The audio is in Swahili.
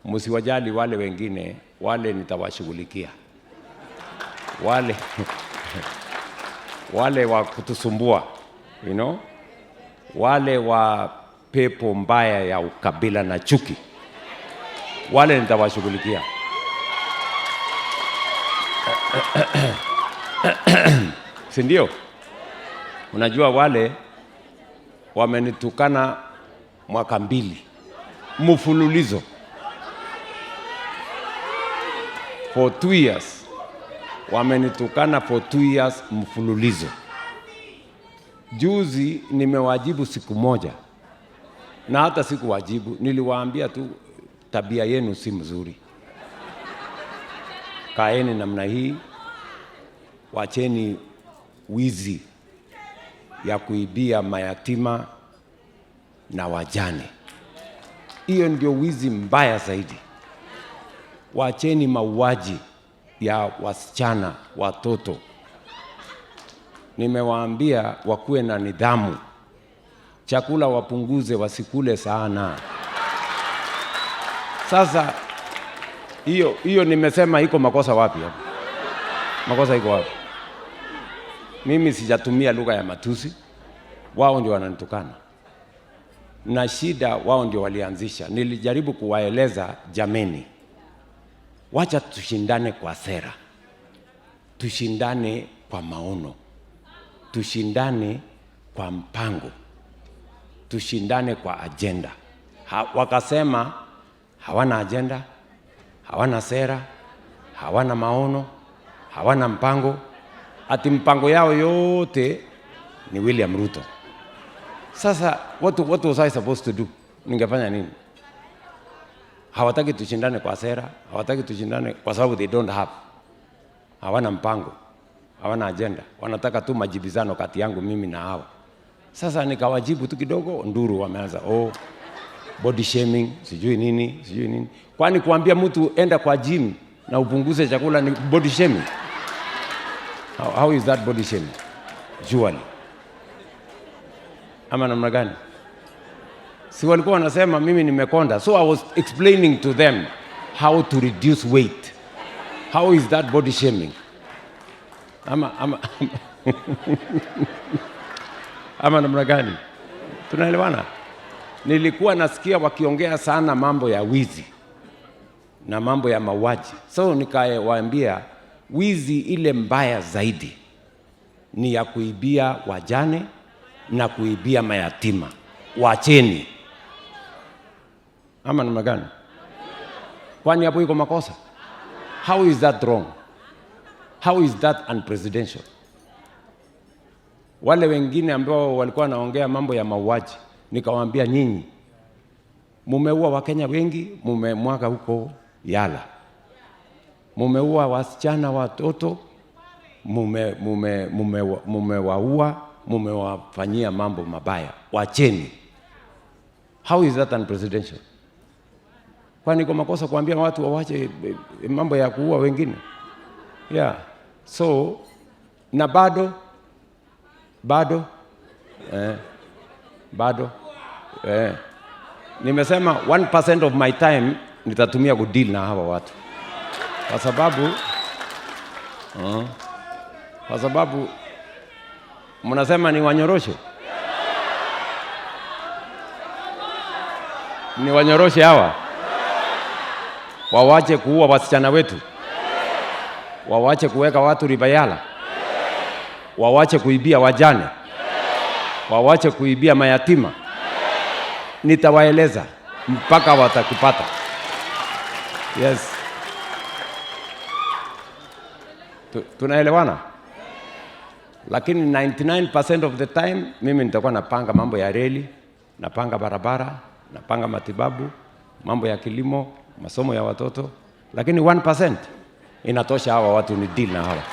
msiwajali wale wengine, wale nitawashughulikia. Wale wa kutusumbua, you know? Wale wa pepo mbaya ya ukabila na chuki, wale nitawashughulikia. Si ndio? Unajua wale wamenitukana mwaka 2 mfululizo, for 2 years. Wamenitukana for 2 years mfululizo. Juzi nimewajibu siku moja, na hata sikuwajibu, niliwaambia tu tabia yenu si mzuri, kaeni namna hii, wacheni wizi ya kuibia mayatima na wajane. Hiyo ndio wizi mbaya zaidi. Wacheni mauaji ya wasichana, watoto. Nimewaambia wakuwe na nidhamu, chakula wapunguze, wasikule sana. Sasa hiyo nimesema iko makosa wapi hapo? Makosa iko wapi? Mimi sijatumia lugha ya matusi, wao ndio wananitukana. Na shida wao ndio walianzisha. Nilijaribu kuwaeleza, jameni, wacha tushindane kwa sera, tushindane kwa maono, tushindane kwa mpango, tushindane kwa agenda. Wakasema hawana agenda, hawana sera, hawana maono, hawana mpango. Ati mpango yao yote ni William Ruto. Sasa what was I supposed to do? Ningefanya nini? Hawataki tushindane kwa sera, hawataki tushindane kwa sababu they don't have. Hawana mpango, hawana agenda. Wanataka tu majibizano kati yangu mimi na hao. Sasa nikawajibu tu kidogo, nduru wameanza, body shaming, sijui nini. Kwani kuambia mtu enda kwa gym na upunguze chakula ni body shaming? How is that body shaming? Surely. Ama namna gani? Si walikuwa wanasema mimi nimekonda. So I was explaining to them how to reduce weight. How is that body shaming? Ama namna gani? Tunaelewana? Nilikuwa nasikia wakiongea sana mambo ya wizi na mambo ya mauaji. So nikawaambia wizi ile mbaya zaidi ni ya kuibia wajane na kuibia mayatima. Wacheni. Ama namna gani? Kwani hapo iko makosa? How is that wrong? How is that unpresidential? Wale wengine ambao walikuwa wanaongea mambo ya mauaji, nikawaambia nyinyi mumeua Wakenya wengi, mumemwaga huko Yala. Mumeua wasichana, watoto, mumewaua, mumewafanyia mambo mabaya. Wacheni. How is that unpresidential? Kwani kwa makosa kuambia watu wawache mambo ya kuua wengine? Yeah. So na bado nimesema 1% of my time nitatumia kudeal na hawa watu. Kwa sababu mnasema ni wanyoroshe. Ni wanyoroshe hawa. Wawache kuua wasichana wetu. Wawache kuweka watu ribayala. Wawache kuibia wajane. Wawache kuibia mayatima. Nitawaeleza mpaka watakupata. Yes. Tunaelewana? Lakini 99% of the time mimi nitakuwa napanga mambo ya reli, napanga barabara, napanga matibabu, mambo ya kilimo, masomo ya watoto. Lakini 1% inatosha hawa watu ni deal na hawa.